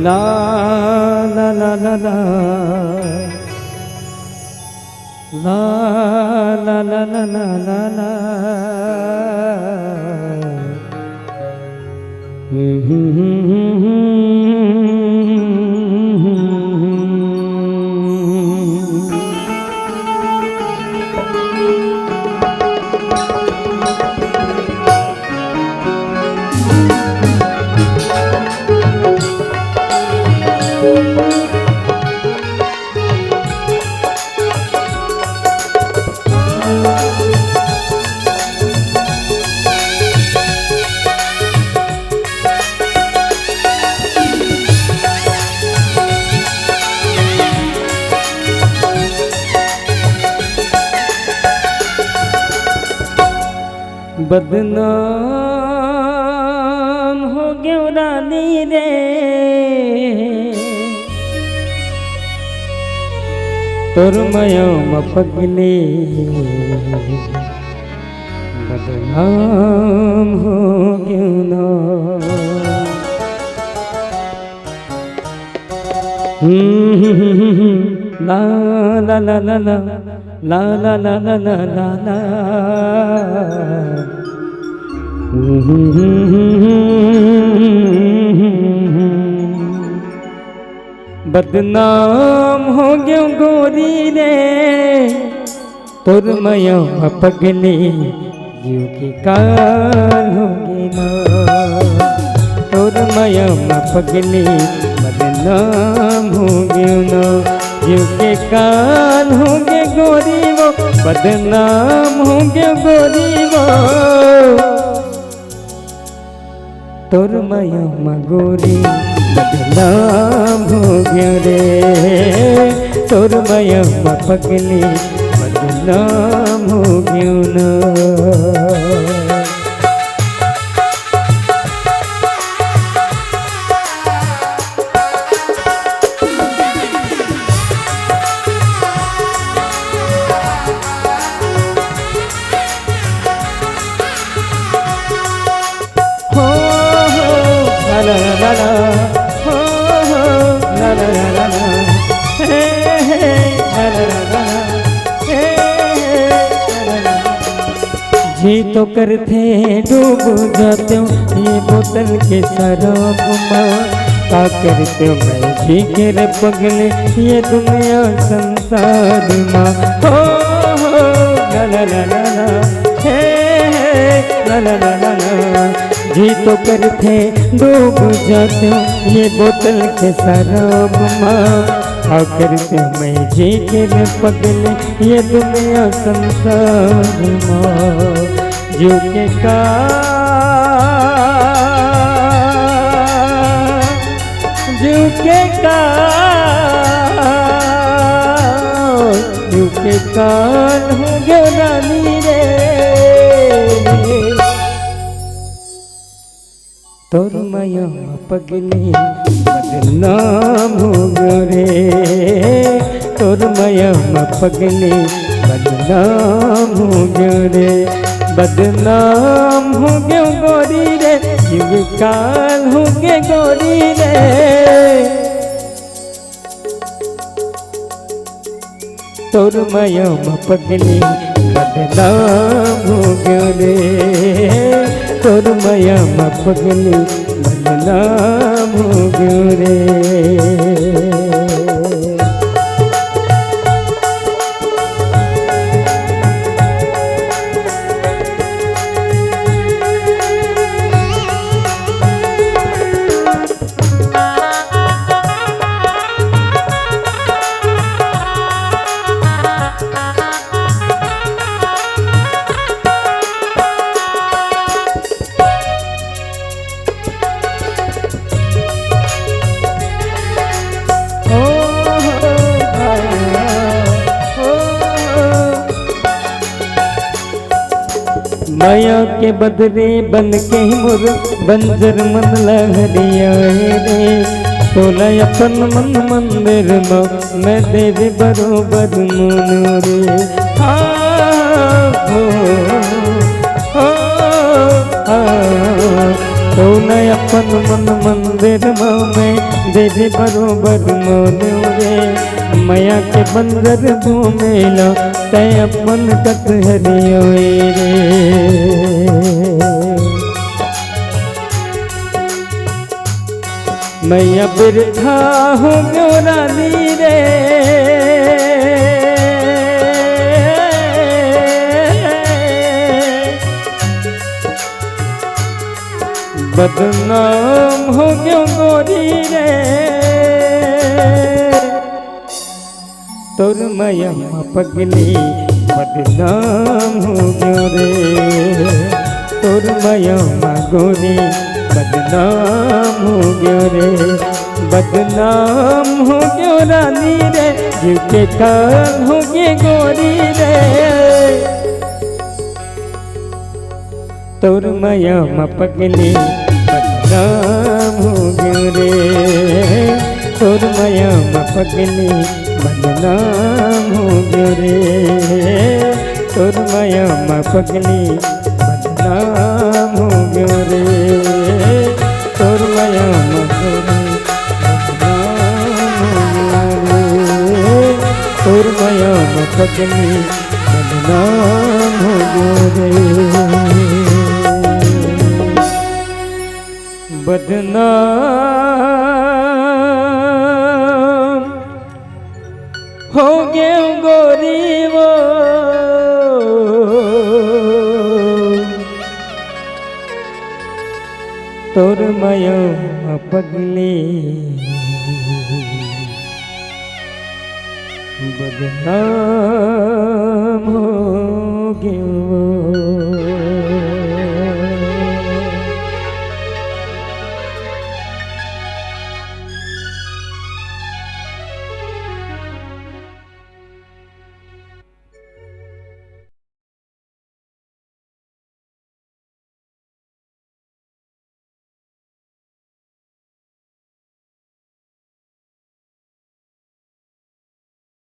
ला ला ला ला ला ला ला ला ला ला ला ला बदनाम हो गयो रानी रे तोर मयो मपगले बदनाम हो गयो ना ला ला ला ला ला ला ला ला ला ला ला ला बदनाम हो गयो गोरी रे तोर मयो पगले जीव के काल हो गे ना तोर मयो पगले बदनाम हो गयो ना जीव के काल हो गे गोरी वो बदनाम हो गयो गोरी वो तोर मया गोरी बदनाम हो गयो रे तोर मया पगली बदनाम हो गयो ना la la la la ho ho la la la la la hey hey la la la la hey la la जी तो करते डूब जाते हो ये बोतल के शराब माँ का करते हो मैं जी के रे पगले ये दुनिया संसार माँ हो la la la la la hey la la la la la जी तो करते डूब जाते हो ये बोतल के शराब माँ आ करते मैं जी के रे पगले ये दुनिया संसार माँ जो के का जो के काल हो गयो रानी रे तोर मया पगले बदनाम हो गयो रे तोर मया पगले बदनाम हो गयो रे बदनाम हो गयो गोरी रे जीव काल हो गए गोरी रे तोर मया पगले बदनाम हो गयो रे तोर मया पगले बदनाम हो गयो रे माया के बदरे बन के मोर बंजर मन लहरिया रे तोला अपन मन मंदिर में देवी बरोबर मुन रे हो तो न अपन मन मंदिर में दे दे बरोबर मोन रे माया के बंदर घूमेला तय अपन कत हरियो रे मैया बिरथा हो गयो रानी रे बदनाम हो गयो गोरी रे तोर मैया पगली बदनाम हो गयो रे तोर मैया गोरी बदनाम हो गयो रे बदनाम हो गयो रानी रे जीव के काल हो गए गोरी रे तोर माया पगली बदनाम हो गयो रे तोर माया पगली बदनाम हो गयो रे तोर माया पगली बदनाम हो गयो रे तोर माया पगली तोर माया पगली बदनाम हो गयो रे बदनाम हो गयो गोरी वो तोर माया पगली बदनाम हो गयो।